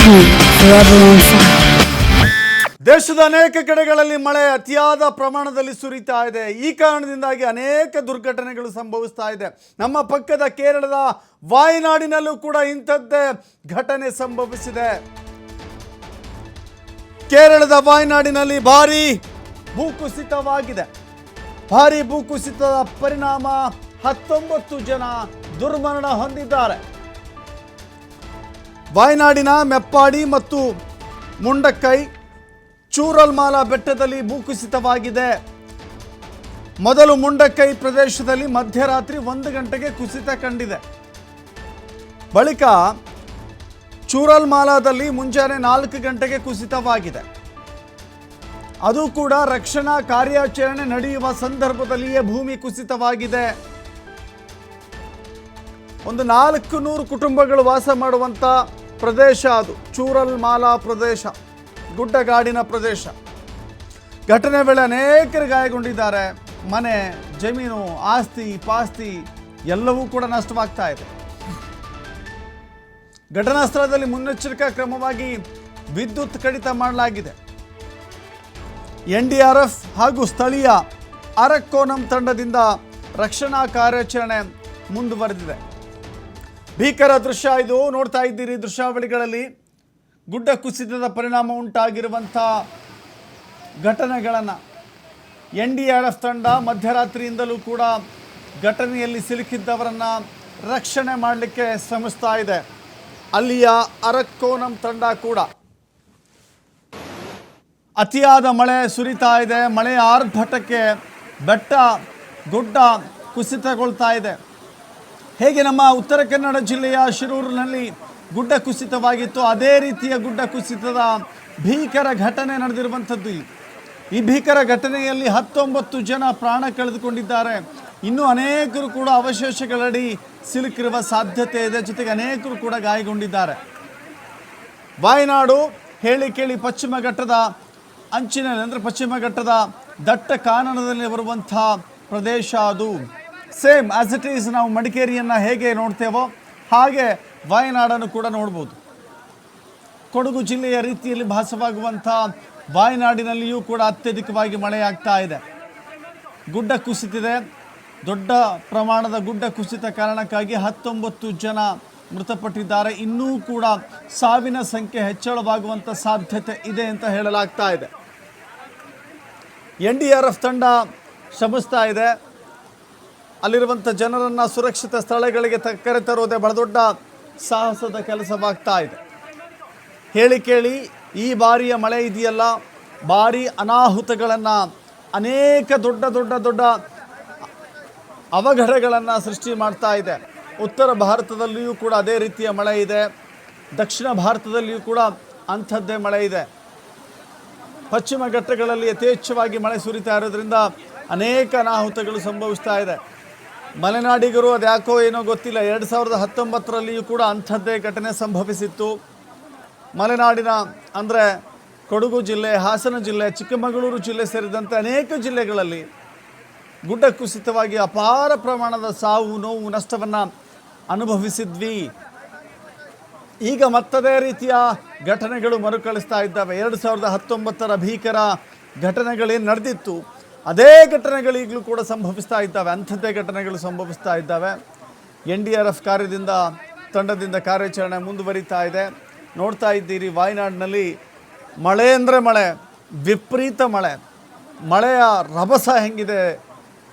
forever on fire. ದೇಶದ ಅನೇಕ ಕಡೆಗಳಲ್ಲಿ ಮಳೆ ಅತಿಯಾದ ಪ್ರಮಾಣದಲ್ಲಿ ಸುರಿತಾ ಇದೆ. ಈ ಕಾರಣದಿಂದಾಗಿ ಅನೇಕ ದುರ್ಘಟನೆಗಳು ಸಂಭವಿಸ್ತಾ ಇದೆ. ನಮ್ಮ ಪಕ್ಕದ ಕೇರಳದ ವಾಯನಾಡಿನಲ್ಲೂ ಕೂಡ ಇಂಥದ್ದೇ ಘಟನೆ ಸಂಭವಿಸಿದೆ. ಕೇರಳದ ವಾಯನಾಡಿನಲ್ಲಿ ಭಾರೀ ಭೂಕುಸಿತವಾಗಿದೆ. ಭಾರೀ ಭೂಕುಸಿತದ ಪರಿಣಾಮ 19 ಜನ ದುರ್ಮರಣ ಹೊಂದಿದ್ದಾರೆ. ವಾಯನಾಡಿನ ಮೆಪ್ಪಾಡಿ ಮತ್ತು ಮುಂಡಕ್ಕೈ ಚೂರಲ್ಮಾಲ ಬೆಟ್ಟದಲ್ಲಿ ಭೂಕುಸಿತವಾಗಿದೆ. ಮೊದಲು ಮುಂಡಕ್ಕೈ ಪ್ರದೇಶದಲ್ಲಿ ಮಧ್ಯರಾತ್ರಿ 1 ಗಂಟೆಗೆ ಕುಸಿತ ಕಂಡಿದೆ. ಬಳಿಕ ಚೂರಲ್ಮಾಲಾದಲ್ಲಿ ಮುಂಜಾನೆ 4 ಗಂಟೆಗೆ ಕುಸಿತವಾಗಿದೆ. ಅದು ಕೂಡ ರಕ್ಷಣಾ ಕಾರ್ಯಾಚರಣೆ ನಡೆಯುವ ಸಂದರ್ಭದಲ್ಲಿಯೇ ಭೂಮಿ ಕುಸಿತವಾಗಿದೆ. ಒಂದು 400 ಕುಟುಂಬಗಳು ವಾಸ ಮಾಡುವಂಥ ಪ್ರದೇಶ ಅದು ಚೂರಲ್ಮಾಲಾ ಪ್ರದೇಶ, ಗುಡ್ಡಗಾಡಿನ ಪ್ರದೇಶ. ಘಟನೆ ವೇಳೆ ಅನೇಕರು ಗಾಯಗೊಂಡಿದ್ದಾರೆ. ಮನೆ, ಜಮೀನು, ಆಸ್ತಿ ಪಾಸ್ತಿ ಎಲ್ಲವೂ ಕೂಡ ನಷ್ಟವಾಗ್ತಾ ಇದೆ. ಘಟನಾ ಸ್ಥಳದಲ್ಲಿ ಮುನ್ನೆಚ್ಚರಿಕಾ ಕ್ರಮವಾಗಿ ವಿದ್ಯುತ್ ಕಡಿತ ಮಾಡಲಾಗಿದೆ. NDRF ಹಾಗೂ ಸ್ಥಳೀಯ ಅರಕ್ಕೋನಂ ತಂಡದಿಂದ ರಕ್ಷಣಾ ಕಾರ್ಯಾಚರಣೆ ಮುಂದುವರೆದಿದೆ. ಭೀಕರ ದೃಶ್ಯ ಇದು. ನೋಡ್ತಾ ಇದ್ದೀರಿ ದೃಶ್ಯಾವಳಿಗಳಲ್ಲಿ ಗುಡ್ಡ ಕುಸಿತದ ಪರಿಣಾಮ ಉಂಟಾಗಿರುವಂಥ ಘಟನೆಗಳನ್ನು. NDRF ತಂಡ ಮಧ್ಯರಾತ್ರಿಯಿಂದಲೂ ಕೂಡ ಘಟನೆಯಲ್ಲಿ ಸಿಲುಕಿದ್ದವರನ್ನು ರಕ್ಷಣೆ ಮಾಡಲಿಕ್ಕೆ ಶ್ರಮಿಸ್ತಾ ಇದೆ. ಅಲ್ಲಿಯ ಅರಕ್ಕೋನಂ ತಂಡ ಕೂಡ. ಅತಿಯಾದ ಮಳೆ ಸುರಿತಾ ಇದೆ. ಮಳೆಯ ಆರ್ಭಟಕ್ಕೆ ಬೆಟ್ಟ ಗುಡ್ಡ ಕುಸಿತಗೊಳ್ತಾ ಇದೆ. ಹೇಗೆ ನಮ್ಮ ಉತ್ತರ ಕನ್ನಡ ಜಿಲ್ಲೆಯ ಶಿರೂರಿನಲ್ಲಿ ಗುಡ್ಡ ಕುಸಿತವಾಗಿತ್ತು, ಅದೇ ರೀತಿಯ ಗುಡ್ಡ ಕುಸಿತದ ಭೀಕರ ಘಟನೆ ನಡೆದಿರುವಂಥದ್ದು. ಈ ಭೀಕರ ಘಟನೆಯಲ್ಲಿ 19 ಜನ ಪ್ರಾಣ ಕಳೆದುಕೊಂಡಿದ್ದಾರೆ. ಇನ್ನೂ ಅನೇಕರು ಕೂಡ ಅವಶೇಷಗಳಡಿ ಸಿಲುಕಿರುವ ಸಾಧ್ಯತೆ ಇದೆ. ಜೊತೆಗೆ ಅನೇಕರು ಕೂಡ ಗಾಯಗೊಂಡಿದ್ದಾರೆ. ವಾಯನಾಡು ಹೇಳಿ ಕೇಳಿ ಪಶ್ಚಿಮ ಘಟ್ಟದ ಅಂಚಿನಲ್ಲಿ, ಅಂದರೆ ಪಶ್ಚಿಮ ಘಟ್ಟದ ದಟ್ಟ ಕಾನನದಲ್ಲಿ ಬರುವಂಥ ಪ್ರದೇಶ ಅದು. ಸೇಮ್ ಆಸ್ ಇಟ್ ಈಸ್ ನಾವು ಮಡಿಕೇರಿಯನ್ನು ಹೇಗೆ ನೋಡ್ತೇವೋ ಹಾಗೆ ವಾಯನಾಡನ್ನು ಕೂಡ ನೋಡ್ಬೋದು. ಕೊಡಗು ಜಿಲ್ಲೆಯ ರೀತಿಯಲ್ಲಿ ಭಾಸವಾಗುವಂಥ ವಾಯನಾಡಿನಲ್ಲಿಯೂ ಕೂಡ ಅತ್ಯಧಿಕವಾಗಿ ಮಳೆಯಾಗ್ತಾ ಇದೆ. ಗುಡ್ಡ ಕುಸಿತಿದೆ. ದೊಡ್ಡ ಪ್ರಮಾಣದ ಗುಡ್ಡ ಕುಸಿತ ಕಾರಣಕ್ಕಾಗಿ 19 ಜನ ಮೃತಪಟ್ಟಿದ್ದಾರೆ. ಇನ್ನೂ ಕೂಡ ಸಾವಿನ ಸಂಖ್ಯೆ ಹೆಚ್ಚಳವಾಗುವಂಥ ಸಾಧ್ಯತೆ ಇದೆ ಅಂತ ಹೇಳಲಾಗ್ತಾ ಇದೆ. NDRF ತಂಡ ಶ್ರಮಿಸ್ತಾ ಇದೆ. ಅಲ್ಲಿರುವಂಥ ಜನರನ್ನು ಸುರಕ್ಷಿತ ಸ್ಥಳಗಳಿಗೆ ಕರೆತರುವುದೇ ಬಹಳ ದೊಡ್ಡ ಸಾಹಸದ ಕೆಲಸವಾಗ್ತಾ ಇದೆ. ಹೇಳಿ ಕೇಳಿ ಈ ಬಾರಿಯ ಮಳೆ ಇದೆಯಲ್ಲ, ಭಾರಿ ಅನಾಹುತಗಳನ್ನು, ಅನೇಕ ದೊಡ್ಡ ಅವಘಡಗಳನ್ನು ಸೃಷ್ಟಿ ಮಾಡ್ತಾ ಇದೆ. ಉತ್ತರ ಭಾರತದಲ್ಲಿಯೂ ಕೂಡ ಅದೇ ರೀತಿಯ ಮಳೆ ಇದೆ. ದಕ್ಷಿಣ ಭಾರತದಲ್ಲಿಯೂ ಕೂಡ ಅಂಥದ್ದೇ ಮಳೆ ಇದೆ. ಪಶ್ಚಿಮ ಘಟ್ಟಗಳಲ್ಲಿ ಯಥೇಚ್ಛವಾಗಿ ಮಳೆ ಸುರಿತಾ ಇರೋದ್ರಿಂದ ಅನೇಕ ಅನಾಹುತಗಳು ಸಂಭವಿಸ್ತಾ ಇದೆ. ಮಲೆನಾಡಿಗರು ಅದ್ಯಾಕೋ ಏನೋ ಗೊತ್ತಿಲ್ಲ, 2019ರಲ್ಲಿಯೂ ಕೂಡ ಅಂಥದ್ದೇ ಘಟನೆ ಸಂಭವಿಸಿತ್ತು. ಮಲೆನಾಡಿನ ಅಂದರೆ ಕೊಡಗು ಜಿಲ್ಲೆ, ಹಾಸನ ಜಿಲ್ಲೆ, ಚಿಕ್ಕಮಗಳೂರು ಜಿಲ್ಲೆ ಸೇರಿದಂತೆ ಅನೇಕ ಜಿಲ್ಲೆಗಳಲ್ಲಿ ಗುಡ್ಡ ಕುಸಿತವಾಗಿ ಅಪಾರ ಪ್ರಮಾಣದ ಸಾವು ನೋವು ನಷ್ಟವನ್ನು ಅನುಭವಿಸಿದ್ವಿ. ಈಗ ಮತ್ತದೇ ರೀತಿಯ ಘಟನೆಗಳು ಮರುಕಳಿಸ್ತಾ ಇದ್ದಾವೆ. 2019ರ ಭೀಕರ ಘಟನೆಗಳೇನು ನಡೆದಿತ್ತು ಅದೇ ಘಟನೆಗಳು ಈಗಲೂ ಕೂಡ ಸಂಭವಿಸ್ತಾ ಇದ್ದಾವೆ. ಅಂಥದ್ದೇ ಘಟನೆಗಳು ಸಂಭವಿಸ್ತಾ ಇದ್ದಾವೆ. NDRF ತಂಡದಿಂದ ಕಾರ್ಯಾಚರಣೆ ಮುಂದುವರಿತಾ ಇದೆ. ನೋಡ್ತಾ ಇದ್ದೀರಿ ವಾಯನಾಡಿನಲ್ಲಿ ಮಳೆ ಅಂದರೆ ಮಳೆ, ವಿಪರೀತ ಮಳೆ. ಮಳೆಯ ರಭಸ ಹೆಂಗಿದೆ,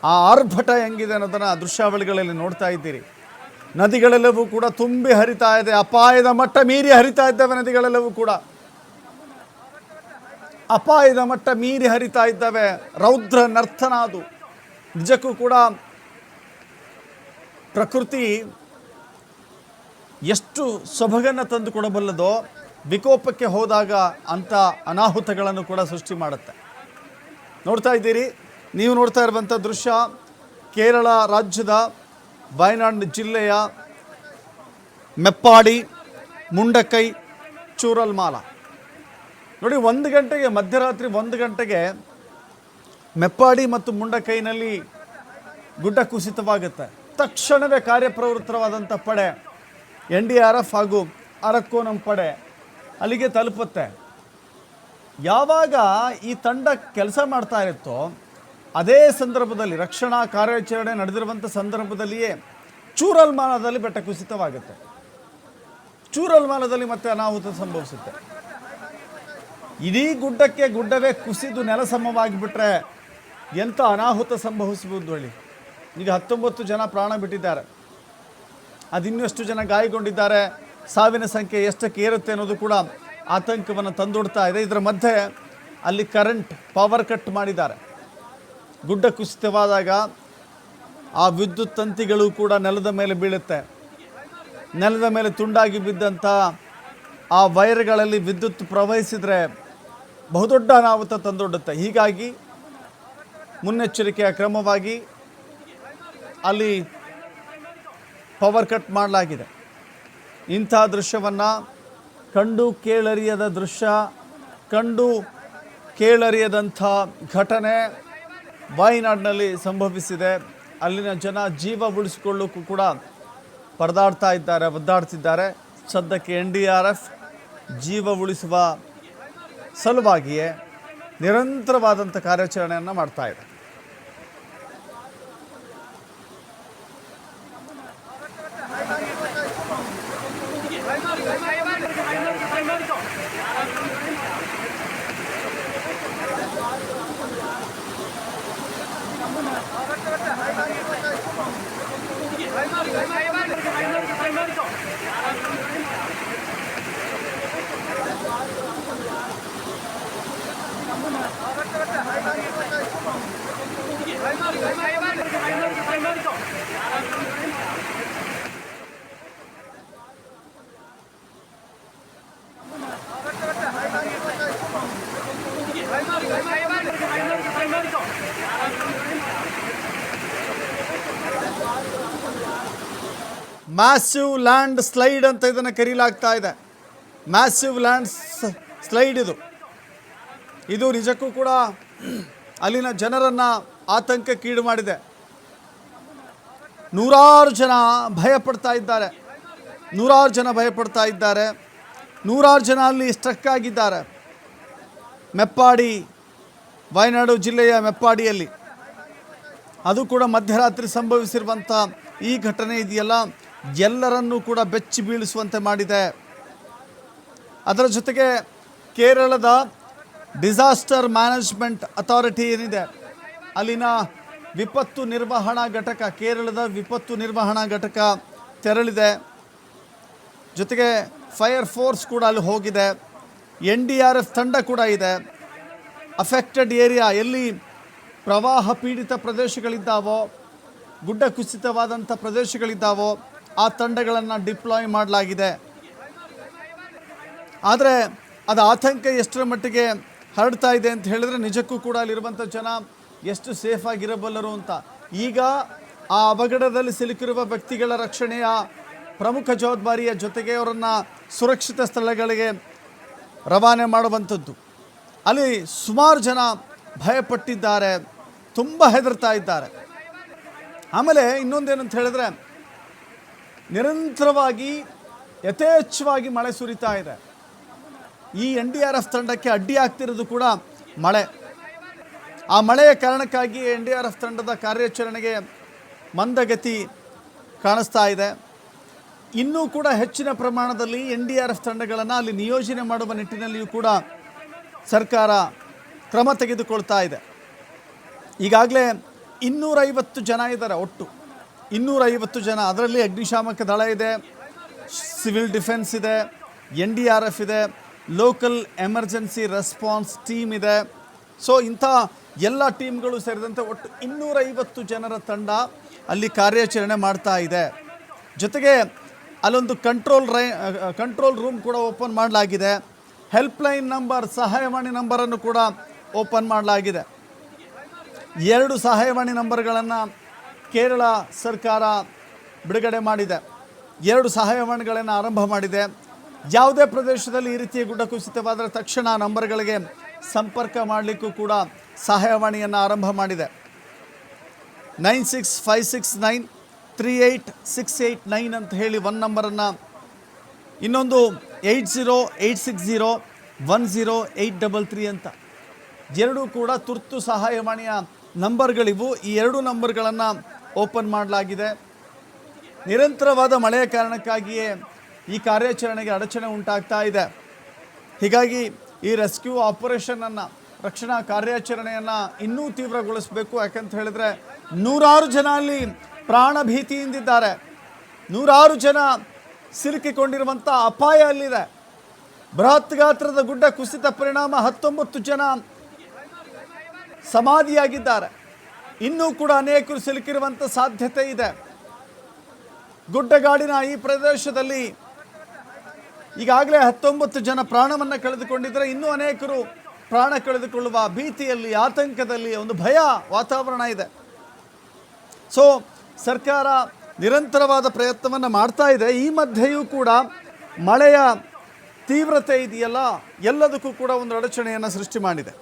ಆ ಆರ್ಭಟ ಹೆಂಗಿದೆ ಅನ್ನೋದನ್ನು ದೃಶ್ಯಾವಳಿಗಳಲ್ಲಿ ನೋಡ್ತಾ ಇದ್ದೀರಿ. ನದಿಗಳೆಲ್ಲವೂ ಕೂಡ ತುಂಬಿ ಹರಿತಾ ಇದೆ. ಅಪಾಯದ ಮಟ್ಟ ಮೀರಿ ಹರಿತಾ ಇದ್ದಾವೆ ನದಿಗಳೆಲ್ಲವೂ ಕೂಡ. ಅಪಾಯದ ಮಟ್ಟ ಮೀರಿ ಹರಿತಾ ಇದ್ದಾವೆ. ರೌದ್ರ ನರ್ತನ ಅದು. ನಿಜಕ್ಕೂ ಕೂಡ ಪ್ರಕೃತಿ ಎಷ್ಟು ಸೊಬಗನ್ನು ತಂದು ಕೊಡಬಲ್ಲದೋ ವಿಕೋಪಕ್ಕೆ ಹೋದಾಗ ಅಂಥ ಅನಾಹುತಗಳನ್ನು ಕೂಡ ಸೃಷ್ಟಿ ಮಾಡುತ್ತೆ. ನೋಡ್ತಾ ಇದ್ದೀರಿ, ನೀವು ನೋಡ್ತಾ ಇರುವಂಥ ದೃಶ್ಯ ಕೇರಳ ರಾಜ್ಯದ ವಾಯನಾಡ್ ಜಿಲ್ಲೆಯ ಮೆಪ್ಪಾಡಿ, ಮುಂಡಕ್ಕೈ, ಚೂರಲ್ಮಾಲ. ನೋಡಿ, 1 ಗಂಟೆಗೆ, ಮಧ್ಯರಾತ್ರಿ 1 ಗಂಟೆಗೆ ಮೆಪ್ಪಾಡಿ ಮತ್ತು ಮುಂಡಕೈನಲ್ಲಿ ಗುಡ್ಡ ಕುಸಿತವಾಗುತ್ತೆ. ತಕ್ಷಣವೇ ಕಾರ್ಯಪ್ರವೃತ್ತವಾದಂಥ ಪಡೆ NDRF ಹಾಗೂ ಅರಕ್ಕೋನಂ ಪಡೆ ಅಲ್ಲಿಗೆ ತಲುಪುತ್ತೆ. ಯಾವಾಗ ಈ ತಂಡ ಕೆಲಸ ಮಾಡ್ತಾ ಇರುತ್ತೋ ಅದೇ ಸಂದರ್ಭದಲ್ಲಿ ರಕ್ಷಣಾ ಕಾರ್ಯಾಚರಣೆ ನಡೆದಿರುವಂಥ ಸಂದರ್ಭದಲ್ಲಿಯೇ ಚೂರಲ್ಮಾನದಲ್ಲಿ ಬೆಟ್ಟ ಕುಸಿತವಾಗುತ್ತೆ. ಚೂರಲ್ಮಾನದಲ್ಲಿ ಮತ್ತೆ ಅನಾಹುತ ಸಂಭವಿಸುತ್ತೆ. ಇಡೀ ಗುಡ್ಡವೇ ಕುಸಿದು ನೆಲಸಮವಾಗಿಬಿಟ್ರೆ ಎಂಥ ಅನಾಹುತ ಸಂಭವಿಸಬಹುದು ಹೇಳಿ. ಈಗ 19 ಜನ ಪ್ರಾಣ ಬಿಟ್ಟಿದ್ದಾರೆ, ಅದಿನ್ನಷ್ಟು ಜನ ಗಾಯಗೊಂಡಿದ್ದಾರೆ. ಸಾವಿನ ಸಂಖ್ಯೆ ಎಷ್ಟಕ್ಕೆ ಏರುತ್ತೆ ಅನ್ನೋದು ಕೂಡ ಆತಂಕವನ್ನು ತಂದೊಡ್ತಾ ಇದೆ. ಇದರ ಮಧ್ಯೆ ಅಲ್ಲಿ ಪವರ್ ಕಟ್ ಮಾಡಿದ್ದಾರೆ. ಗುಡ್ಡ ಕುಸಿತವಾದಾಗ ಆ ವಿದ್ಯುತ್ ತಂತಿಗಳು ಕೂಡ ನೆಲದ ಮೇಲೆ ಬೀಳುತ್ತೆ. ನೆಲದ ಮೇಲೆ ತುಂಡಾಗಿ ಬಿದ್ದಂಥ ಆ ವೈರ್ಗಳಲ್ಲಿ ವಿದ್ಯುತ್ ಪ್ರವಹಿಸಿದರೆ ಬಹುದೊಡ್ಡ ಅನಾಹುತ ತಂದೊಡ್ಡುತ್ತೆ. ಹೀಗಾಗಿ ಮುನ್ನೆಚ್ಚರಿಕೆಯ ಕ್ರಮವಾಗಿ ಅಲ್ಲಿ ಪವರ್ ಕಟ್ ಮಾಡಲಾಗಿದೆ. ಇಂಥ ದೃಶ್ಯವನ್ನು ಕಂಡು ಕೇಳರಿಯದಂಥ ಘಟನೆ ವಾಯ್ನಾಡ್ನಲ್ಲಿ ಸಂಭವಿಸಿದೆ. ಅಲ್ಲಿನ ಜನ ಜೀವ ಉಳಿಸಿಕೊಳ್ಳೋಕ್ಕೂ ಕೂಡ ಒದ್ದಾಡ್ತಿದ್ದಾರೆ. ಸದ್ಯಕ್ಕೆ NDRF ಜೀವ ಉಳಿಸುವ ಸಲುವಾಗಿಯೇ ನಿರಂತರವಾದಂಥ ಕಾರ್ಯಾಚರಣೆಯನ್ನು ಮಾಡ್ತಾ ಇದೆ. ಮ್ಯಾಸಿವ್ ಲ್ಯಾಂಡ್ ಸ್ಲೈಡ್ ಅಂತ ಇದನ್ನು ಕರೀಲಾಗ್ತಾ ಇದೆ. ಮ್ಯಾಸಿವ್ ಲ್ಯಾಂಡ್ ಸ್ಲೈಡ್ ಇದು ನಿಜಕ್ಕೂ ಕೂಡ ಅಲ್ಲಿನ ಜನರನ್ನು ಆತಂಕಕ್ಕೀಡು ಮಾಡಿದೆ. ನೂರಾರು ಜನ ಭಯಪಡ್ತಾ ಇದ್ದಾರೆ. ನೂರಾರು ಜನ ಅಲ್ಲಿ ಸ್ಟ್ರಕ್ ಆಗಿದ್ದಾರೆ. ಮೆಪ್ಪಾಡಿ, ವಯನಾಡು ಜಿಲ್ಲೆಯ ಮೆಪ್ಪಾಡಿಯಲ್ಲಿ ಅದು ಕೂಡ ಮಧ್ಯರಾತ್ರಿ ಸಂಭವಿಸಿರುವಂಥ ಈ ಘಟನೆ ಇದೆಯಲ್ಲ, ಎಲ್ಲರನ್ನೂ ಕೂಡ ಬೆಚ್ಚಿ ಬೀಳಿಸುವಂತೆ ಮಾಡಿದೆ. ಅದರ ಜೊತೆಗೆ ಕೇರಳದ ಡಿಸಾಸ್ಟರ್ ಮ್ಯಾನೇಜ್ಮೆಂಟ್ ಅಥಾರಿಟಿ ಏನಿದೆ, ಅಲ್ಲಿನ ವಿಪತ್ತು ನಿರ್ವಹಣಾ ಘಟಕ, ಕೇರಳದ ವಿಪತ್ತು ನಿರ್ವಹಣಾ ಘಟಕ ತೆರಳಿದೆ. ಜೊತೆಗೆ ಫೈರ್ ಫೋರ್ಸ್ ಕೂಡ ಅಲ್ಲಿ ಹೋಗಿದೆ. NDRF ತಂಡ ಕೂಡ ಇದೆ. ಅಫೆಕ್ಟೆಡ್ ಏರಿಯಾ, ಎಲ್ಲಿ ಪ್ರವಾಹ ಪೀಡಿತ ಪ್ರದೇಶಗಳಿದ್ದಾವೋ, ಗುಡ್ಡ ಕುಸಿತವಾದಂಥ ಪ್ರದೇಶಗಳಿದ್ದಾವೋ ಆ ತಂಡಗಳನ್ನು ಡಿಪ್ಲಾಯ್ ಮಾಡಲಾಗಿದೆ. ಆದರೆ ಅದು ಆತಂಕ ಎಷ್ಟರ ಮಟ್ಟಿಗೆ ಹರಡ್ತಾ ಇದೆ ಅಂತ ಹೇಳಿದ್ರೆ ನಿಜಕ್ಕೂ ಕೂಡ ಅಲ್ಲಿರುವಂಥ ಜನ ಎಷ್ಟು ಸೇಫ್ ಆಗಿರಬಲ್ಲರು ಅಂತ. ಈಗ ಆ ಅವಘಡದಲ್ಲಿ ಸಿಲುಕಿರುವ ವ್ಯಕ್ತಿಗಳ ರಕ್ಷಣೆಯ ಪ್ರಮುಖ ಜವಾಬ್ದಾರಿಯ ಜೊತೆಗೆ ಅವರನ್ನು ಸುರಕ್ಷಿತ ಸ್ಥಳಗಳಿಗೆ ರವಾನೆ ಮಾಡುವಂಥದ್ದು. ಅಲ್ಲಿ ಸುಮಾರು ಜನ ಭಯಪಟ್ಟಿದ್ದಾರೆ, ತುಂಬ ಹೆದರ್ತಾ ಇದ್ದಾರೆ. ಆಮೇಲೆ ಇನ್ನೊಂದೇನಂತ ಹೇಳಿದ್ರೆ, ನಿರಂತರವಾಗಿ ಯಥೇಚ್ಛವಾಗಿ ಮಳೆ ಸುರಿತಾ ಇದೆ. ಈ NDRF ತಂಡಕ್ಕೆ ಅಡ್ಡಿ ಆಗ್ತಿರೋದು ಕೂಡ ಮಳೆ. ಆ ಮಳೆಯ ಕಾರಣಕ್ಕಾಗಿ NDRF ತಂಡದ ಕಾರ್ಯಾಚರಣೆಗೆ ಮಂದಗತಿ ಕಾಣಿಸ್ತಾ ಇದೆ. ಇನ್ನೂ ಕೂಡ ಹೆಚ್ಚಿನ ಪ್ರಮಾಣದಲ್ಲಿ NDRF ತಂಡಗಳನ್ನು ಅಲ್ಲಿ ನಿಯೋಜನೆ ಮಾಡುವ ನಿಟ್ಟಿನಲ್ಲಿಯೂ ಕೂಡ ಸರ್ಕಾರ ಕ್ರಮ ತೆಗೆದುಕೊಳ್ತಾ ಇದೆ. ಈಗಾಗಲೇ 250 ಜನ ಇದ್ದಾರೆ, ಒಟ್ಟು 250 ಜನ. ಅದರಲ್ಲಿ ಅಗ್ನಿಶಾಮಕ ದಳ ಇದೆ, ಸಿವಿಲ್ ಡಿಫೆನ್ಸ್ ಇದೆ, NDRF ಇದೆ, ಲೋಕಲ್ ಎಮರ್ಜೆನ್ಸಿ ರೆಸ್ಪಾನ್ಸ್ ಟೀಮ್ ಇದೆ. ಸೊ ಇಂಥ ಎಲ್ಲ ಟೀಮ್ಗಳು ಸೇರಿದಂತೆ ಒಟ್ಟು 250 ಜನರ ತಂಡ ಅಲ್ಲಿ ಕಾರ್ಯಾಚರಣೆ ಮಾಡ್ತಾ ಇದೆ. ಜೊತೆಗೆ ಅಲ್ಲೊಂದು ಕಂಟ್ರೋಲ್ ರೂಮ್ ಕೂಡ ಓಪನ್ ಮಾಡಲಾಗಿದೆ. ಹೆಲ್ಪ್ಲೈನ್ ನಂಬರ್, ಸಹಾಯವಾಣಿ ನಂಬರನ್ನು ಕೂಡ ಓಪನ್ ಮಾಡಲಾಗಿದೆ. 2 ಸಹಾಯವಾಣಿ ನಂಬರ್ಗಳನ್ನು ಕೇರಳ ಸರ್ಕಾರ ಬಿಡುಗಡೆ ಮಾಡಿದೆ. 2 ಸಹಾಯವಾಣಿಗಳನ್ನು ಆರಂಭ ಮಾಡಿದೆ. ಯಾವುದೇ ಪ್ರದೇಶದಲ್ಲಿ ಈ ರೀತಿಯ ಗುಡ್ಡ ಕುಸಿತವಾದರೆ ತಕ್ಷಣ ನಂಬರ್ಗಳಿಗೆ ಸಂಪರ್ಕ ಮಾಡಲಿಕ್ಕೂ ಕೂಡ ಸಹಾಯವಾಣಿಯನ್ನು ಆರಂಭ ಮಾಡಿದೆ. 9656938689 ಅಂತ ಹೇಳಿ ಒಂದು ನಂಬರನ್ನು, ಇನ್ನೊಂದು 8086010833 ಅಂತ ಎರಡೂ ಕೂಡ ತುರ್ತು ಸಹಾಯವಾಣಿಯ ನಂಬರ್ಗಳಿವು. ಈ ಎರಡು ನಂಬರ್ಗಳನ್ನು ಓಪನ್ ಮಾಡಲಾಗಿದೆ. ನಿರಂತರವಾದ ಮಳೆಯ ಕಾರಣಕ್ಕಾಗಿಯೇ ಈ ಕಾರ್ಯಾಚರಣೆಗೆ ಅಡಚಣೆ ಉಂಟಾಗ್ತಾ ಇದೆ. ಹೀಗಾಗಿ ಈ ರೆಸ್ಕ್ಯೂ ಆಪರೇಷನನ್ನು, ರಕ್ಷಣಾ ಕಾರ್ಯಾಚರಣೆಯನ್ನು ಇನ್ನೂ ತೀವ್ರಗೊಳಿಸಬೇಕು. ಯಾಕಂತ ಹೇಳಿದ್ರೆ ನೂರಾರು ಜನ ಅಲ್ಲಿ ಪ್ರಾಣ ಭೀತಿಯಿಂದಿದ್ದಾರೆ. ನೂರಾರು ಜನ ಸಿಲುಕಿಕೊಂಡಿರುವಂಥ ಅಪಾಯ ಅಲ್ಲಿದೆ. ಬೃಹತ್ ಗಾತ್ರದ ಗುಡ್ಡ ಕುಸಿತ ಪರಿಣಾಮ 19 ಜನ ಸಮಾಧಿಯಾಗಿದ್ದಾರೆ. ಇನ್ನೂ ಕೂಡ ಅನೇಕರು ಸಿಲುಕಿರುವಂಥ ಸಾಧ್ಯತೆ ಇದೆ. ಗುಡ್ಡಗಾಡಿನ ಈ ಪ್ರದೇಶದಲ್ಲಿ ಈಗಾಗಲೇ 19 ಜನ ಪ್ರಾಣವನ್ನು ಕಳೆದುಕೊಂಡಿದ್ದರೆ ಇನ್ನೂ ಅನೇಕರು ಪ್ರಾಣ ಕಳೆದುಕೊಳ್ಳುವ ಭೀತಿಯಲ್ಲಿ, ಆತಂಕದಲ್ಲಿ, ಒಂದು ಭಯ ವಾತಾವರಣ ಇದೆ. ಸೊ ಸರ್ಕಾರ ನಿರಂತರವಾದ ಪ್ರಯತ್ನವನ್ನು ಮಾಡ್ತಾ ಇದೆ. ಈ ಮಧ್ಯೆಯೂ ಕೂಡ ಮಳೆಯ ತೀವ್ರತೆ ಇದೆಯಲ್ಲ, ಎಲ್ಲದಕ್ಕೂ ಕೂಡ ಒಂದು ಅಡಚಣೆಯನ್ನು ಸೃಷ್ಟಿ ಮಾಡಿದೆ.